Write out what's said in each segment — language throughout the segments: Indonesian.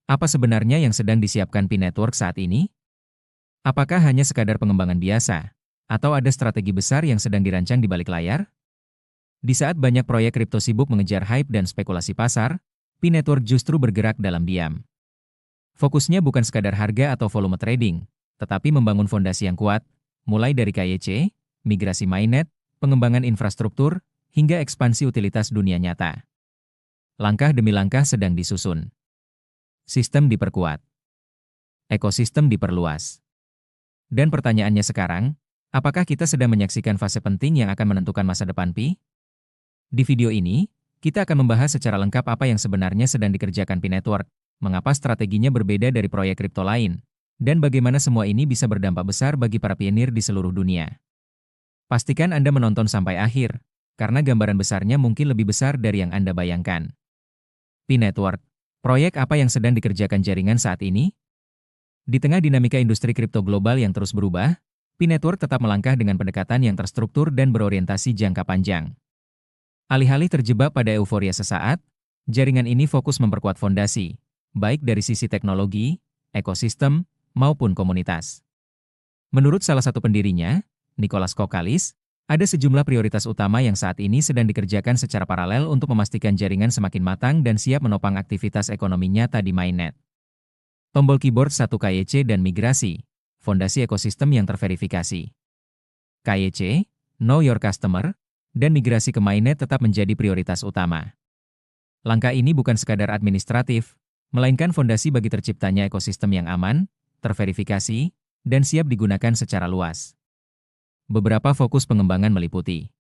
Apa sebenarnya yang sedang disiapkan Pi Network saat ini? Apakah hanya sekadar pengembangan biasa? Atau ada strategi besar yang sedang dirancang di balik layar? Di saat banyak proyek kripto sibuk mengejar hype dan spekulasi pasar, Pi Network justru bergerak dalam diam. Fokusnya bukan sekadar harga atau volume trading, tetapi membangun fondasi yang kuat, mulai dari KYC, migrasi mainnet, pengembangan infrastruktur, hingga ekspansi utilitas dunia nyata. Langkah demi langkah sedang disusun. Sistem diperkuat. Ekosistem diperluas. Dan pertanyaannya sekarang, apakah kita sedang menyaksikan fase penting yang akan menentukan masa depan Pi? Di video ini, kita akan membahas secara lengkap apa yang sebenarnya sedang dikerjakan Pi Network, mengapa strateginya berbeda dari proyek kripto lain, dan bagaimana semua ini bisa berdampak besar bagi para pionir di seluruh dunia. Pastikan Anda menonton sampai akhir, karena gambaran besarnya mungkin lebih besar dari yang Anda bayangkan. Pi Network, proyek apa yang sedang dikerjakan jaringan saat ini? Di tengah dinamika industri kripto global yang terus berubah, Pi Network tetap melangkah dengan pendekatan yang terstruktur dan berorientasi jangka panjang. Alih-alih terjebak pada euforia sesaat, jaringan ini fokus memperkuat fondasi, baik dari sisi teknologi, ekosistem, maupun komunitas. Menurut salah satu pendirinya, Nicholas Kokkalis, ada sejumlah prioritas utama yang saat ini sedang dikerjakan secara paralel untuk memastikan jaringan semakin matang dan siap menopang aktivitas ekonomi nyata di mainnet. Tombol keyboard 1 KYC dan migrasi, fondasi ekosistem yang terverifikasi. KYC, Know Your Customer, dan migrasi ke mainnet tetap menjadi prioritas utama. Langkah ini bukan sekadar administratif, melainkan fondasi bagi terciptanya ekosistem yang aman, terverifikasi, dan siap digunakan secara luas. Beberapa fokus pengembangan meliputi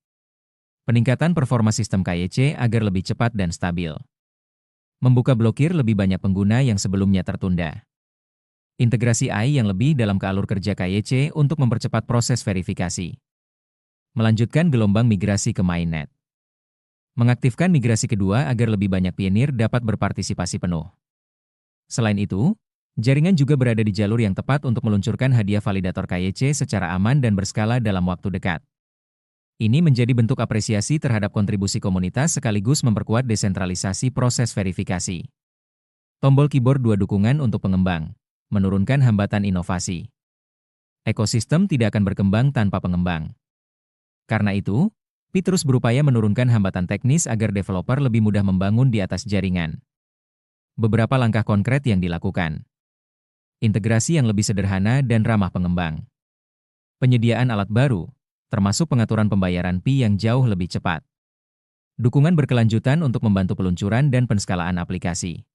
peningkatan performa sistem KYC agar lebih cepat dan stabil. Membuka blokir lebih banyak pengguna yang sebelumnya tertunda. Integrasi AI yang lebih dalam ke alur kerja KYC untuk mempercepat proses verifikasi. Melanjutkan gelombang migrasi ke mainnet. Mengaktifkan migrasi kedua agar lebih banyak pionir dapat berpartisipasi penuh. Selain itu, jaringan juga berada di jalur yang tepat untuk meluncurkan hadiah validator KYC secara aman dan berskala dalam waktu dekat. Ini menjadi bentuk apresiasi terhadap kontribusi komunitas sekaligus memperkuat desentralisasi proses verifikasi. Tombol keyboard 2 dukungan untuk pengembang, menurunkan hambatan inovasi. Ekosistem tidak akan berkembang tanpa pengembang. Karena itu, Pi terus berupaya menurunkan hambatan teknis agar developer lebih mudah membangun di atas jaringan. Beberapa langkah konkret yang dilakukan. Integrasi yang lebih sederhana dan ramah pengembang. Penyediaan alat baru, termasuk pengaturan pembayaran Pi yang jauh lebih cepat. Dukungan berkelanjutan untuk membantu peluncuran dan penskalaan aplikasi.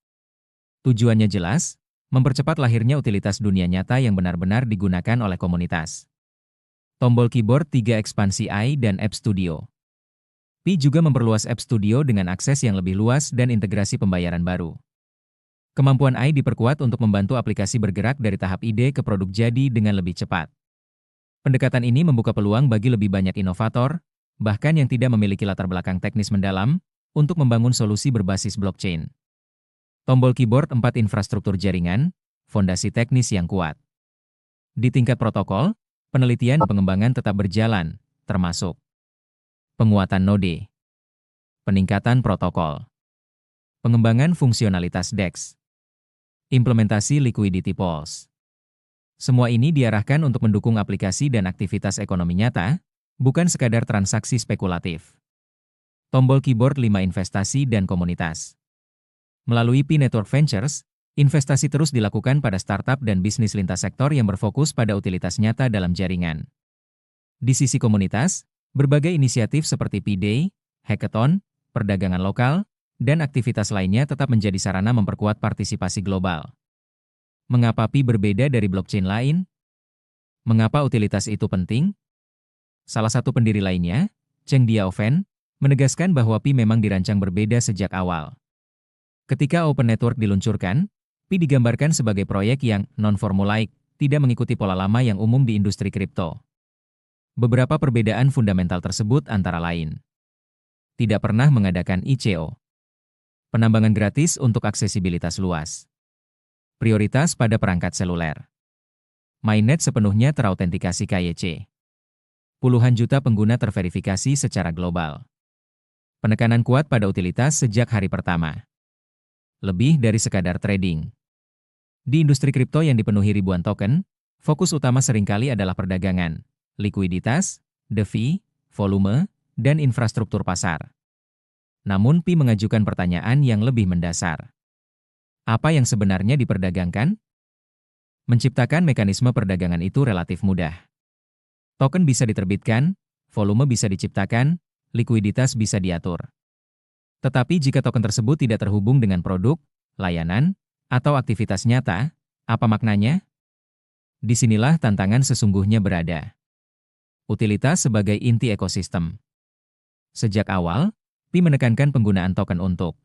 Tujuannya jelas, mempercepat lahirnya utilitas dunia nyata yang benar-benar digunakan oleh komunitas. Tombol keyboard 3 ekspansi AI dan App Studio. Pi juga memperluas App Studio dengan akses yang lebih luas dan integrasi pembayaran baru. Kemampuan AI diperkuat untuk membantu aplikasi bergerak dari tahap ide ke produk jadi dengan lebih cepat. Pendekatan ini membuka peluang bagi lebih banyak inovator, bahkan yang tidak memiliki latar belakang teknis mendalam, untuk membangun solusi berbasis blockchain. Tombol keyboard 4 infrastruktur jaringan, fondasi teknis yang kuat. Di tingkat protokol, penelitian dan pengembangan tetap berjalan, termasuk penguatan node, peningkatan protokol, pengembangan fungsionalitas DEX, implementasi liquidity pools. Semua ini diarahkan untuk mendukung aplikasi dan aktivitas ekonomi nyata, bukan sekadar transaksi spekulatif. Tombol keyboard 5 investasi dan komunitas. Melalui Pi Network Ventures, investasi terus dilakukan pada startup dan bisnis lintas sektor yang berfokus pada utilitas nyata dalam jaringan. Di sisi komunitas, berbagai inisiatif seperti Pi Day, hackathon, perdagangan lokal, dan aktivitas lainnya tetap menjadi sarana memperkuat partisipasi global. Mengapa Pi berbeda dari blockchain lain? Mengapa utilitas itu penting? Salah satu pendiri lainnya, Cheng Diaofen, menegaskan bahwa Pi memang dirancang berbeda sejak awal. Ketika Open Network diluncurkan, Pi digambarkan sebagai proyek yang non-formulaik, tidak mengikuti pola lama yang umum di industri kripto. Beberapa perbedaan fundamental tersebut antara lain. Tidak pernah mengadakan ICO. Penambangan gratis untuk aksesibilitas luas. Prioritas pada perangkat seluler. Mainnet sepenuhnya terautentikasi KYC. Puluhan juta pengguna terverifikasi secara global. Penekanan kuat pada utilitas sejak hari pertama. Lebih dari sekadar trading. Di industri kripto yang dipenuhi ribuan token, fokus utama seringkali adalah perdagangan, likuiditas, DeFi, volume, dan infrastruktur pasar. Namun Pi mengajukan pertanyaan yang lebih mendasar. Apa yang sebenarnya diperdagangkan? Menciptakan mekanisme perdagangan itu relatif mudah. Token bisa diterbitkan, volume bisa diciptakan, likuiditas bisa diatur. Tetapi jika token tersebut tidak terhubung dengan produk, layanan, atau aktivitas nyata, apa maknanya? Disinilah tantangan sesungguhnya berada. Utilitas sebagai inti ekosistem. Sejak awal, Pi menekankan penggunaan token untuk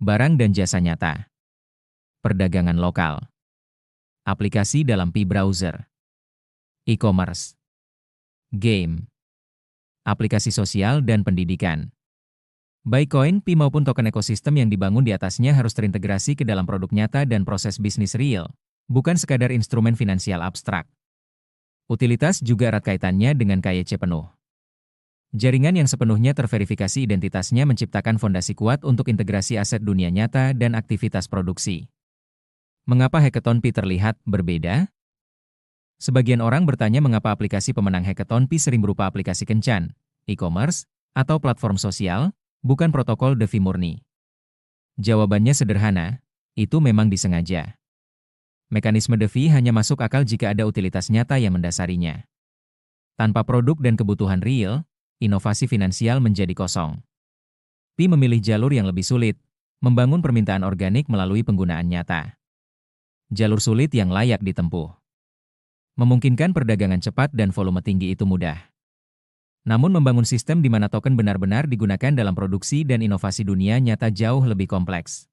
barang dan jasa nyata, perdagangan lokal, aplikasi dalam Pi browser, e-commerce, game, aplikasi sosial dan pendidikan. Baik koin, Pi maupun token ekosistem yang dibangun di atasnya harus terintegrasi ke dalam produk nyata dan proses bisnis real, bukan sekadar instrumen finansial abstrak. Utilitas juga erat kaitannya dengan KYC penuh. Jaringan yang sepenuhnya terverifikasi identitasnya menciptakan fondasi kuat untuk integrasi aset dunia nyata dan aktivitas produksi. Mengapa hackathon Pi terlihat berbeda? Sebagian orang bertanya mengapa aplikasi pemenang hackathon Pi sering berupa aplikasi kencan, e-commerce, atau platform sosial, bukan protokol DeFi murni. Jawabannya sederhana, itu memang disengaja. Mekanisme DeFi hanya masuk akal jika ada utilitas nyata yang mendasarinya. Tanpa produk dan kebutuhan real, inovasi finansial menjadi kosong. Pi memilih jalur yang lebih sulit, membangun permintaan organik melalui penggunaan nyata. Jalur sulit yang layak ditempuh. Memungkinkan perdagangan cepat dan volume tinggi itu mudah. Namun membangun sistem di mana token benar-benar digunakan dalam produksi dan inovasi dunia nyata jauh lebih kompleks.